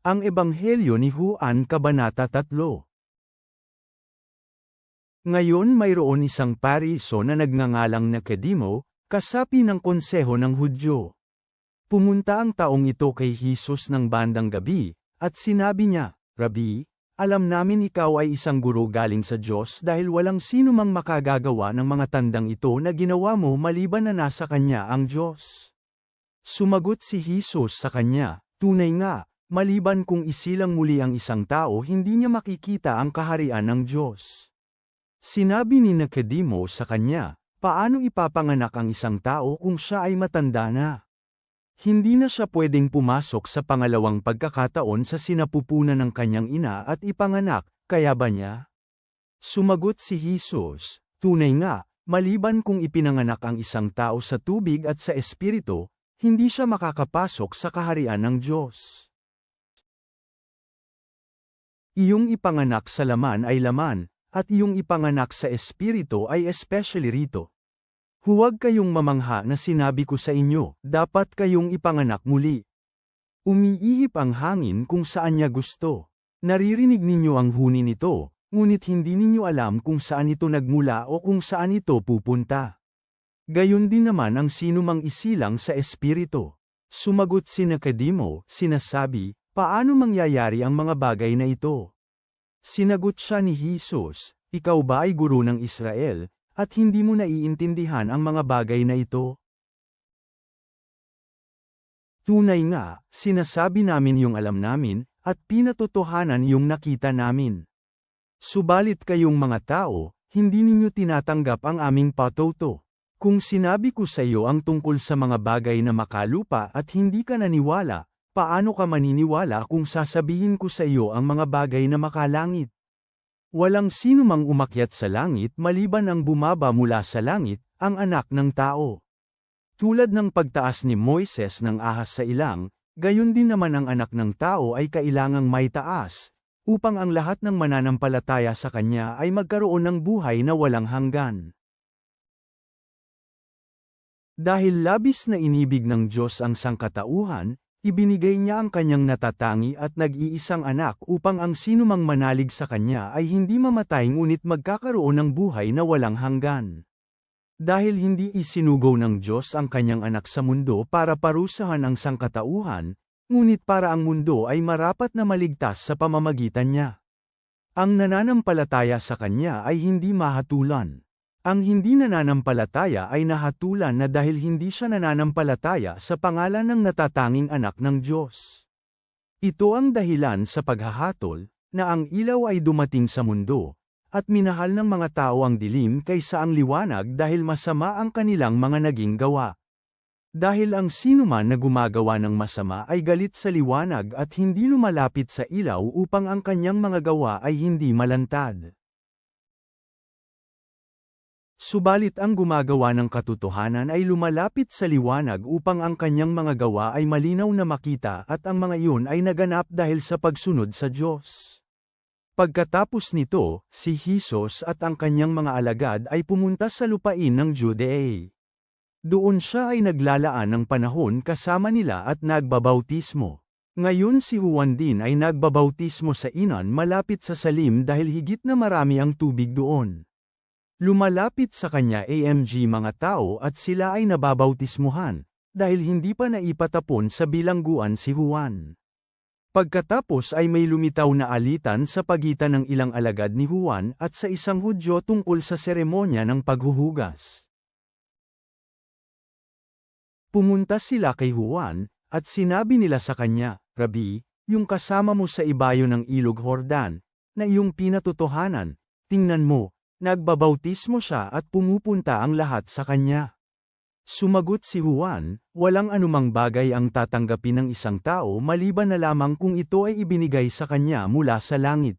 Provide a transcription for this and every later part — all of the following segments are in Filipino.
Ang Ebanghelyo ni Juan Kabanata 3. Ngayon mayroon isang Pariso na nagngangalang Nicodemo, kasapi ng konseho ng Hudyo. Pumunta ang taong ito kay Jesus ng bandang gabi, at sinabi niya, "Rabi, alam namin ikaw ay isang guro galing sa Diyos dahil walang sino mang makagagawa ng mga tandang ito na ginawa mo maliban na nasa kanya ang Diyos." Sumagot si Jesus sa kanya, "Tunay nga, maliban kung isilang muli ang isang tao hindi niya makikita ang kaharian ng Diyos." Sinabi ni Nicodemo sa kanya, "Paano ipapanganak ang isang tao kung siya ay matanda na? Hindi na siya pwedeng pumasok sa pangalawang pagkakataon sa sinapupunan ng kanyang ina at ipanganak, kaya ba niya?" Sumagot si Jesus, "Tunay nga, maliban kung ipinanganak ang isang tao sa tubig at sa espiritu, hindi siya makakapasok sa kaharian ng Diyos. Iyong ipanganak sa laman ay laman, at iyong ipanganak sa espiritu ay especially rito. Huwag kayong mamangha na sinabi ko sa inyo, dapat kayong ipanganak muli. Umiihip ang hangin kung saan niya gusto. Naririnig ninyo ang huni nito, ngunit hindi ninyo alam kung saan ito nagmula o kung saan ito pupunta. Gayon din naman ang sinumang isilang sa espiritu." Sumagot si Nicodemo, sinasabi, "Paano mangyayari ang mga bagay na ito?" Sinagot siya ni Jesus, "Ikaw ba ay guro ng Israel, at hindi mo naiintindihan ang mga bagay na ito? Tunay nga, sinasabi namin yung alam namin, at pinatotohanan yung nakita namin. Subalit kayong mga tao, hindi ninyo tinatanggap ang aming patuto. Kung sinabi ko sa iyo ang tungkol sa mga bagay na makalupa at hindi ka naniwala, paano ka maniniwala kung sasabihin ko sa iyo ang mga bagay na makalangit? Walang sino mang umakyat sa langit maliban ang bumaba mula sa langit, ang anak ng tao. Tulad ng pagtaas ni Moises ng ahas sa ilang, gayon din naman ang anak ng tao ay kailangang may taas, upang ang lahat ng mananampalataya sa kanya ay magkaroon ng buhay na walang hanggan." Dahil labis na inibig ng Diyos ang sangkatauhan, ibinigay niya ang kanyang natatangi at nag-iisang anak upang ang sinumang manalig sa kanya ay hindi mamatay ngunit magkakaroon ng buhay na walang hanggan. Dahil hindi isinugaw ng Diyos ang kanyang anak sa mundo para parusahan ang sangkatauhan, ngunit para ang mundo ay marapat na maligtas sa pamamagitan niya. Ang nananampalataya sa kanya ay hindi mahatulan. Ang hindi nananampalataya ay nahatulan na dahil hindi siya nananampalataya sa pangalan ng natatanging anak ng Diyos. Ito ang dahilan sa paghahatol, na ang ilaw ay dumating sa mundo, at minahal ng mga tao ang dilim kaysa ang liwanag dahil masama ang kanilang mga naging gawa. Dahil ang sinuman na gumagawa ng masama ay galit sa liwanag at hindi lumalapit sa ilaw upang ang kanyang mga gawa ay hindi malantad. Subalit ang gumagawa ng katotohanan ay lumalapit sa liwanag upang ang kanyang mga gawa ay malinaw na makita at ang mga iyon ay naganap dahil sa pagsunod sa Diyos. Pagkatapos nito, si Jesus at ang kanyang mga alagad ay pumunta sa lupain ng Judea. Doon siya ay naglalaan ng panahon kasama nila at nagbabautismo. Ngayon si Juan din ay nagbabautismo sa Inon malapit sa Salim dahil higit na marami ang tubig doon. Lumalapit sa kanya mga tao at sila ay nababautismuhan, dahil hindi pa naipatapon sa bilangguan si Juan. Pagkatapos ay may lumitaw na alitan sa pagitan ng ilang alagad ni Juan at sa isang Hudyo tungkol sa seremonya ng paghuhugas. Pumunta sila kay Juan, at sinabi nila sa kanya, "Rabi, yung kasama mo sa ibayo ng ilog Jordan, na iyong pinatotohanan, tingnan mo, nagbabautismo siya at pumupunta ang lahat sa kanya." Sumagot si Juan, "Walang anumang bagay ang tatanggapin ng isang tao maliban na lamang kung ito ay ibinigay sa kanya mula sa langit.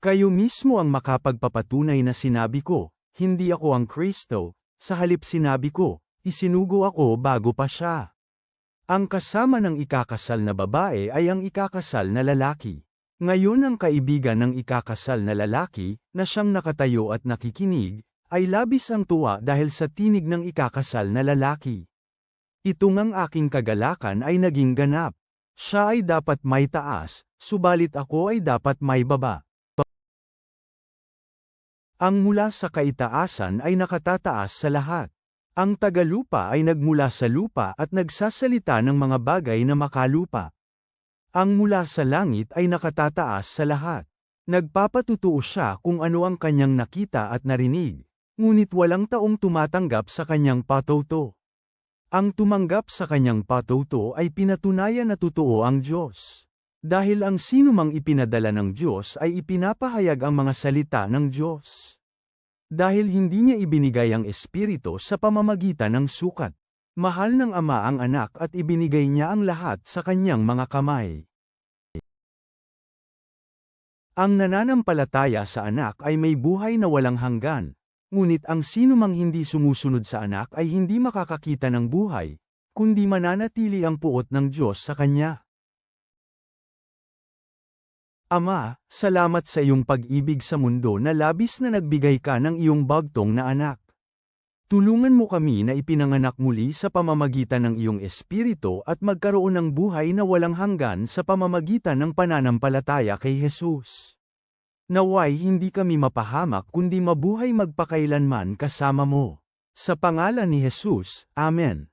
Kayo mismo ang makapagpapatunay na sinabi ko, hindi ako ang Kristo, sa halip sinabi ko, isinugo ako bago pa siya. Ang kasama ng ikakasal na babae ay ang ikakasal na lalaki. Ngayon ang kaibigan ng ikakasal na lalaki, na siyang nakatayo at nakikinig, ay labis ang tuwa dahil sa tinig ng ikakasal na lalaki. Ito ngang aking kagalakan ay naging ganap." Siya ay dapat may taas, subalit ako ay dapat may baba. Ang mula sa kaitaasan ay nakatataas sa lahat. Ang tagalupa ay nagmula sa lupa at nagsasalita ng mga bagay na makalupa. Ang mula sa langit ay nakatataas sa lahat. Nagpapatutuo siya kung ano ang kanyang nakita at narinig, ngunit walang taong tumatanggap sa kanyang patuto. Ang tumanggap sa kanyang patuto ay pinatunayan na totoo ang Diyos. Dahil ang sinumang ipinadala ng Diyos ay ipinapahayag ang mga salita ng Diyos. Dahil hindi niya ibinigay ang Espiritu sa pamamagitan ng sukat. Mahal ng Ama ang anak at ibinigay niya ang lahat sa kanyang mga kamay. Ang nananampalataya sa anak ay may buhay na walang hanggan, ngunit ang sinumang hindi sumusunod sa anak ay hindi makakakita ng buhay, kundi mananatili ang puot ng Diyos sa kanya. Ama, salamat sa iyong pag-ibig sa mundo na labis na nagbigay ka ng iyong bagtong na anak. Tulungan mo kami na ipinanganak muli sa pamamagitan ng iyong Espiritu at magkaroon ng buhay na walang hanggan sa pamamagitan ng pananampalataya kay Jesus. Naway hindi kami mapahamak kundi mabuhay magpakailanman kasama mo. Sa pangalan ni Jesus, Amen.